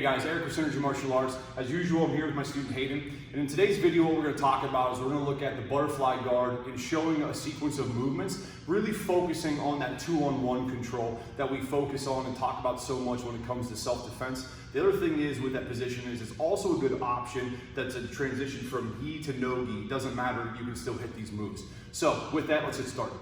guys, Eric with Synergy Martial Arts. As usual, I'm here with my student Hayden. And in today's video, what we're going to talk about is we're going to look at the butterfly guard and showing a sequence of movements, really focusing on that 2-on-1 control that we focus on and talk about so much when it comes to self-defense. The other thing is with that position is it's also a good option that's a transition from gi to no gi. It doesn't matter, you can still hit these moves. So with that, let's get started.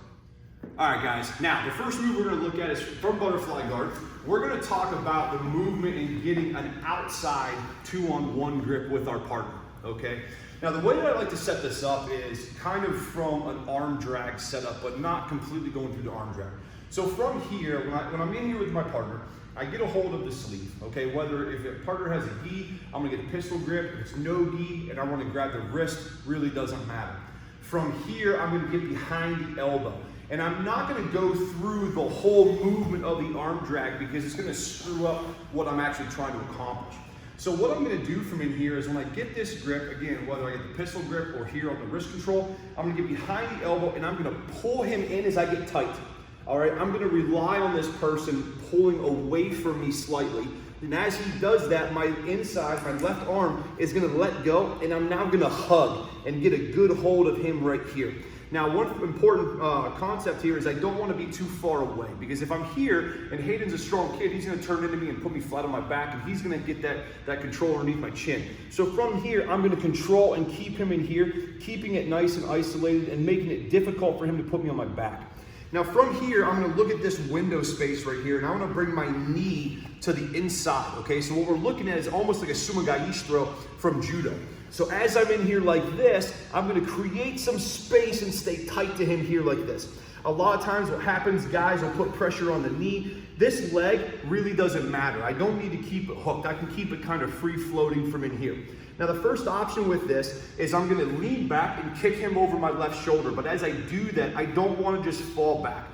All right, guys. Now, the first move we're going to look at is from butterfly guard. We're going to talk about the movement and getting an outside 2-on-1 grip with our partner, okay? Now, the way that I like to set this up is kind of from an arm drag setup, but not completely going through the arm drag. So from here, when I'm in here with my partner, I get a hold of the sleeve, okay? Whether if a partner has a gi, I'm going to get a pistol grip. If it's no gi and I want to grab the wrist, really doesn't matter. From here, I'm going to get behind the elbow. And I'm not going to go through the whole movement of the arm drag because it's going to screw up what I'm actually trying to accomplish. So what I'm going to do from in here is when I get this grip, again, whether I get the pistol grip or here on the wrist control, I'm going to get behind the elbow and I'm going to pull him in as I get tight. All right, I'm going to rely on this person pulling away from me slightly. And as he does that, my inside, my left arm is going to let go and I'm now going to hug and get a good hold of him right here. Now, one important concept here is I don't want to be too far away because if I'm here and Hayden's a strong kid, he's going to turn into me and put me flat on my back and he's going to get that control underneath my chin. So from here, I'm going to control and keep him in here, keeping it nice and isolated and making it difficult for him to put me on my back. Now from here, I'm going to look at this window space right here and I'm going to bring my knee to the inside, okay? So what we're looking at is almost like a sumagaishi throw from judo. So as I'm in here like this, I'm going to create some space and stay tight to him here like this. A lot of times what happens, guys will put pressure on the knee. This leg really doesn't matter. I don't need to keep it hooked. I can keep it kind of free floating from in here. Now the first option with this is I'm going to lean back and kick him over my left shoulder. But as I do that, I don't want to just fall back.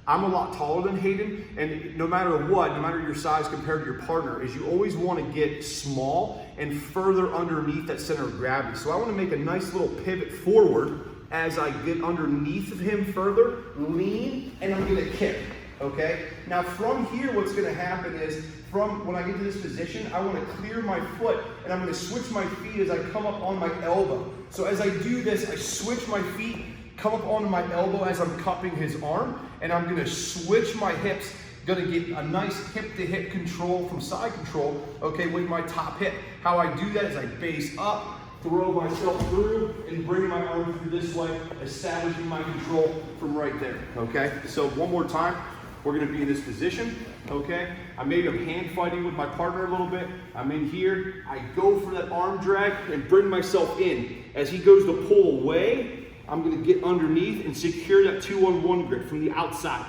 I'm a lot taller than Hayden, and no matter what, no matter your size compared to your partner, is you always want to get small and further underneath that center of gravity. So I want to make a nice little pivot forward as I get underneath of him further, lean, and I'm going to kick, okay? Now from here, what's going to happen is, from when I get to this position, I want to clear my foot, and I'm going to switch my feet as I come up on my elbow. So as I do this, I switch my feet, come up onto my elbow as I'm cupping his arm, and I'm gonna switch my hips, gonna get a nice hip to hip control from side control, okay, with my top hip. How I do that is I base up, throw myself through, and bring my arm through this way, establishing my control from right there, okay? So one more time, we're gonna be in this position, okay? I'm hand fighting with my partner a little bit. I'm in here, I go for that arm drag and bring myself in. As he goes to pull away, I'm going to get underneath and secure that 2-on-1 grip from the outside.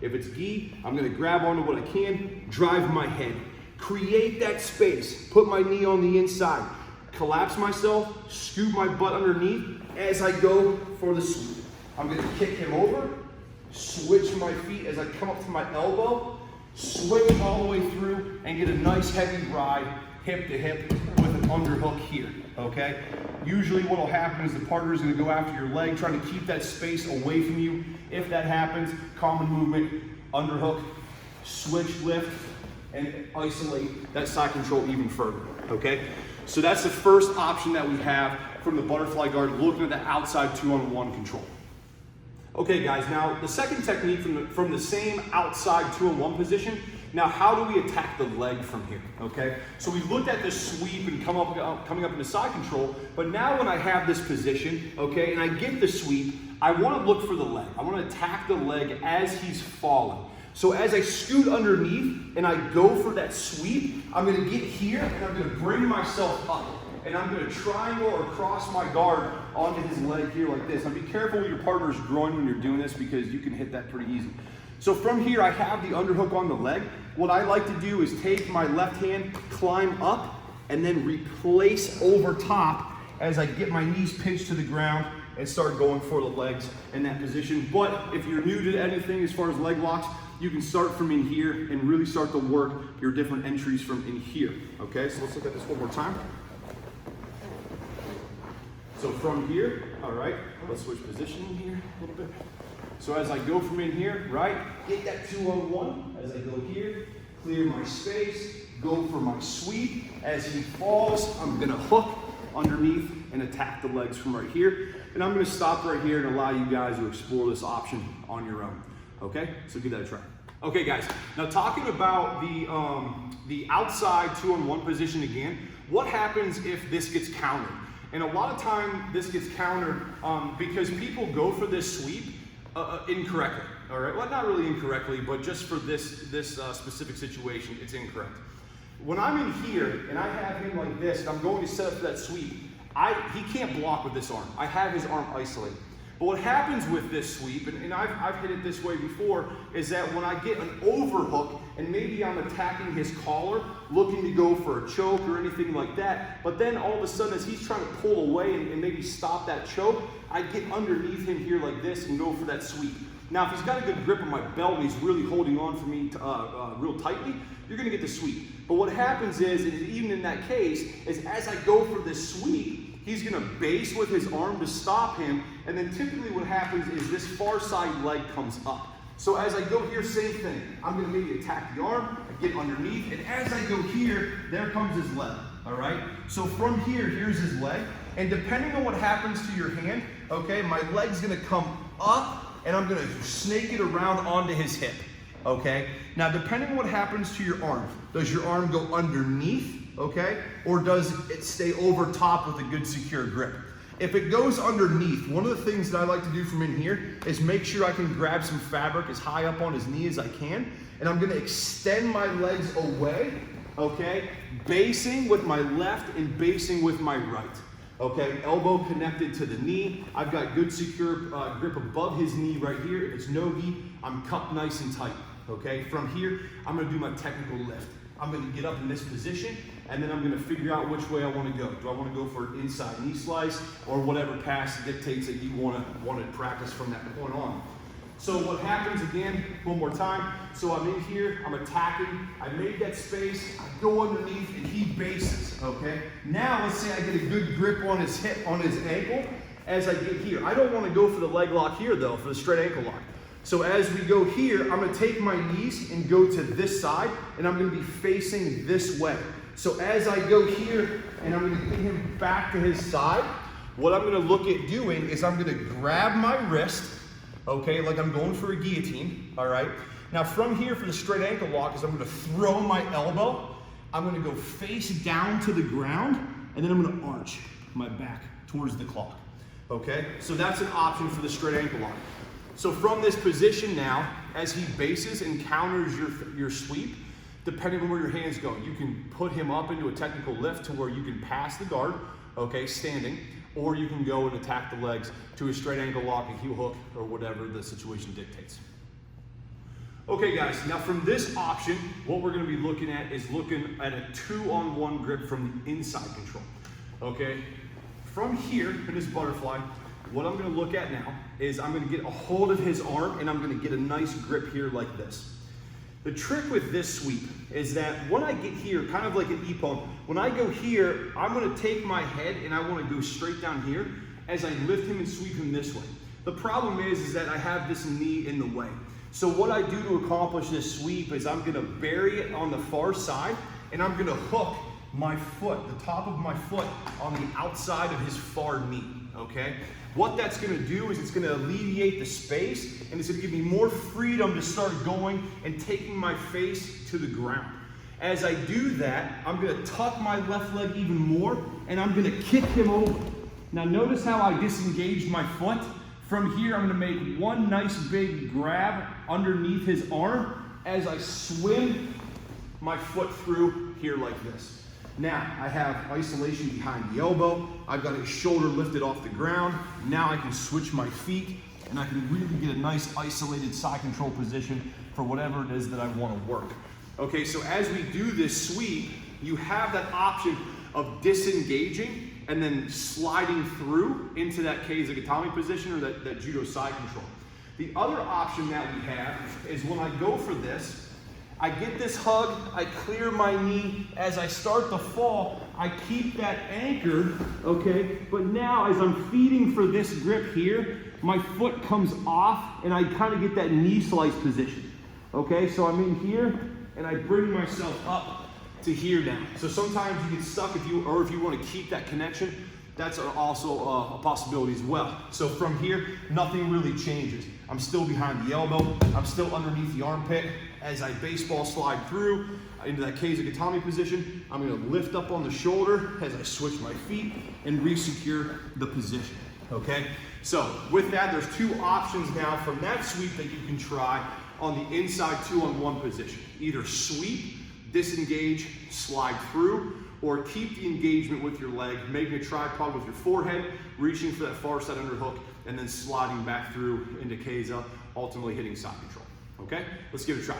If it's gi, I'm going to grab onto what I can, drive my head, create that space, put my knee on the inside, collapse myself, scoop my butt underneath as I go for the sweep. I'm going to kick him over, switch my feet as I come up to my elbow, swing all the way through, and get a nice heavy ride, hip to hip, with an underhook here, okay? Usually what will happen is the partner is going to go after your leg, trying to keep that space away from you. If that happens, common movement, underhook, switch, lift, and isolate that side control even further, okay? So that's the first option that we have from the butterfly guard, looking at the outside 2-on-1 control. Okay guys, now the second technique from the same outside 2-on-1 position. Now, how do we attack the leg from here, okay? So we looked at the sweep and coming up into side control, but now when I have this position, okay, and I get the sweep, I want to look for the leg. I want to attack the leg as he's falling. So as I scoot underneath and I go for that sweep, I'm going to get here and I'm going to bring myself up. And I'm going to triangle or cross my guard onto his leg here like this. Now be careful with your partner's groin when you're doing this because you can hit that pretty easy. So from here, I have the underhook on the leg. What I like to do is take my left hand, climb up, and then replace over top as I get my knees pinched to the ground and start going for the legs in that position. But if you're new to anything as far as leg locks, you can start from in here and really start to work your different entries from in here. Okay, so let's look at this one more time. So from here, all right, let's switch position here a little bit. So as I go from in here, right, get that 2-on-1 as I go here, clear my space, go for my sweep. As he falls, I'm gonna hook underneath and attack the legs from right here. And I'm gonna stop right here and allow you guys to explore this option on your own. Okay, so give that a try. Okay guys, now talking about the outside 2-on-1 position again, what happens if this gets countered? And a lot of time this gets countered because people go for this sweep incorrectly, all right? Well, not really incorrectly, but just for this specific situation, it's incorrect. When I'm in here and I have him like this, and I'm going to set up for that sweep, he can't block with this arm. I have his arm isolated. But what happens with this sweep, and I've hit it this way before, is that when I get an overhook and maybe I'm attacking his collar, looking to go for a choke or anything like that, but then all of a sudden as he's trying to pull away and maybe stop that choke, I get underneath him here like this and go for that sweep. Now, if he's got a good grip on my belt and he's really holding on for me real tightly, you're gonna get the sweep. But what happens is, even in that case, is as I go for this sweep, he's gonna base with his arm to stop him, and then typically what happens is this far side leg comes up. So as I go here, same thing. I'm gonna maybe attack the arm, I get underneath, and as I go here, there comes his leg, all right? So from here, here's his leg, and depending on what happens to your hand, okay, my leg's gonna come up, and I'm gonna snake it around onto his hip, okay? Now, depending on what happens to your arm, does your arm go underneath, okay? Or does it stay over top with a good secure grip? If it goes underneath, one of the things that I like to do from in here is make sure I can grab some fabric as high up on his knee as I can, and I'm gonna extend my legs away, okay? Basing with my left and basing with my right. Okay, elbow connected to the knee. I've got good secure grip above his knee right here. If it's no-gi, I'm cupped nice and tight. Okay, from here, I'm gonna do my technical lift. I'm gonna get up in this position, and then I'm gonna figure out which way I wanna go. Do I wanna go for an inside knee slice, or whatever pass dictates that you wanna practice from that point on. So what happens again, one more time, so I'm in here, I'm attacking, I made that space, I go underneath, and he bases, okay? Now, let's say I get a good grip on his hip, on his ankle, as I get here. I don't wanna go for the leg lock here though, for the straight ankle lock. So as we go here, I'm gonna take my knees and go to this side, and I'm gonna be facing this way. So as I go here, and I'm gonna get him back to his side, what I'm gonna look at doing is I'm gonna grab my wrist, okay, like I'm going for a guillotine, all right? Now from here for the straight ankle lock is I'm gonna throw my elbow, I'm gonna go face down to the ground, and then I'm gonna arch my back towards the clock, okay? So that's an option for the straight ankle lock. So from this position now, as he bases and counters your sweep, depending on where your hands go, you can put him up into a technical lift to where you can pass the guard, okay, standing, or you can go and attack the legs to a straight ankle lock, a heel hook, or whatever the situation dictates. Okay guys, now from this option, what we're gonna be looking at is looking at a 2-on-1 grip from the inside control, okay? From here, in his butterfly, what I'm gonna look at now is I'm gonna get a hold of his arm, and I'm gonna get a nice grip here like this. The trick with this sweep is that when I get here, kind of like an ippon, when I go here, I'm gonna take my head and I wanna go straight down here as I lift him and sweep him this way. The problem is that I have this knee in the way. So what I do to accomplish this sweep is I'm gonna bury it on the far side, and I'm gonna hook my foot, the top of my foot, on the outside of his far knee, okay? What that's gonna do is it's gonna alleviate the space, and it's gonna give me more freedom to start going and taking my face to the ground. As I do that, I'm gonna tuck my left leg even more, and I'm gonna kick him over. Now notice how I disengaged my foot. From here, I'm gonna make one nice big grab underneath his arm as I swim my foot through here like this. Now, I have isolation behind the elbow. I've got his shoulder lifted off the ground. Now I can switch my feet, and I can really get a nice isolated side control position for whatever it is that I want to work. Okay, so as we do this sweep, you have that option of disengaging and then sliding through into that Keizagatame position, or that judo side control. The other option that we have is when I go for this, I get this hug, I clear my knee. As I start to fall, I keep that anchored, okay? But now as I'm feeding for this grip here, my foot comes off and I kind of get that knee slice position, okay? So I'm in here, and I bring myself up to here now. So sometimes you get stuck if you want to keep that connection. That's also a possibility as well. So from here, nothing really changes. I'm still behind the elbow. I'm still underneath the armpit. As I baseball slide through into that Keizo-Gatame position, I'm going to lift up on the shoulder as I switch my feet and re-secure the position. Okay? So with that, there's two options now from that sweep that you can try on the inside 2-on-1 position. Either sweep, disengage, slide through, or keep the engagement with your leg, making a tripod with your forehead, reaching for that far side underhook, and then sliding back through into Keizo, ultimately hitting side control. Okay, let's give it a try.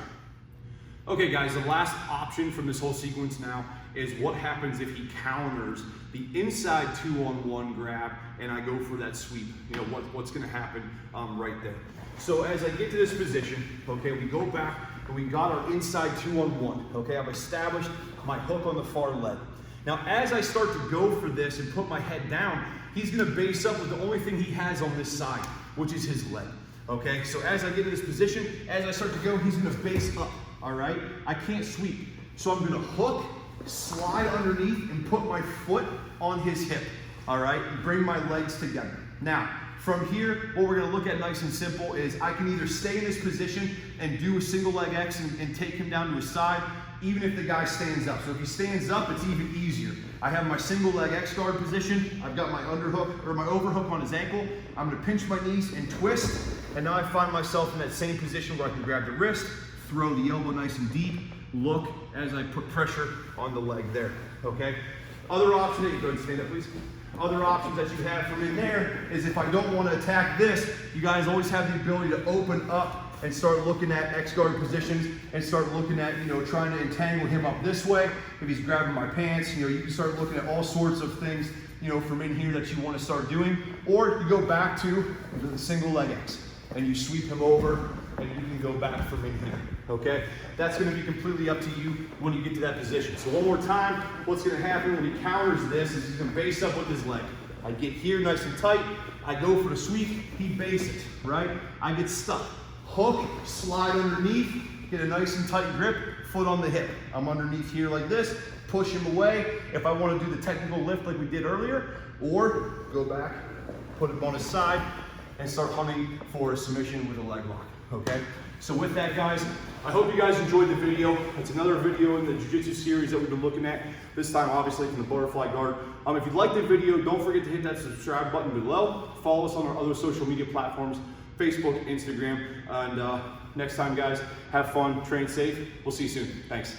Okay guys, the last option from this whole sequence now is what happens if he counters the inside 2-on-1 grab and I go for that sweep. You know, what's gonna happen right there. So as I get to this position, okay, we go back and we got our inside 2-on-1. Okay, I've established my hook on the far leg. Now as I start to go for this and put my head down, he's gonna base up with the only thing he has on this side, which is his leg. Okay, so as I get in this position, as I start to go, he's gonna base up, all right? I can't sweep. So I'm gonna hook, slide underneath, and put my foot on his hip, all right? Bring my legs together. Now, from here, what we're gonna look at nice and simple is I can either stay in this position and do a single leg X and take him down to his side, even if the guy stands up. So if he stands up, it's even easier. I have my single leg X guard position. I've got my underhook or my overhook on his ankle. I'm gonna pinch my knees and twist. And now I find myself in that same position where I can grab the wrist, throw the elbow nice and deep, look as I put pressure on the leg there, okay? Other option, go ahead and stand up please. Other options that you have from in there is if I don't want to attack this, you guys always have the ability to open up and start looking at X guard positions and start looking at, you know, trying to entangle him up this way. If he's grabbing my pants, you know, you can start looking at all sorts of things, you know, from in here that you want to start doing. Or you go back to the single leg X and you sweep him over and you can go back from in here, okay? That's gonna be completely up to you when you get to that position. So one more time, what's gonna happen when he counters this is he's gonna base up with his leg. I get here nice and tight, I go for the sweep, he bases, right? I get stuck. Hook, slide underneath, get a nice and tight grip, foot on the hip. I'm underneath here like this, push him away if I wanna do the technical lift like we did earlier, or go back, put him on his side, and start hunting for a submission with a leg lock, okay? So with that, guys, I hope you guys enjoyed the video. It's another video in the Jiu-Jitsu series that we've been looking at, this time obviously from the butterfly guard. If you liked the video, don't forget to hit that subscribe button below. Follow us on our other social media platforms, Facebook, Instagram, and next time, guys, have fun, train safe. We'll see you soon. Thanks.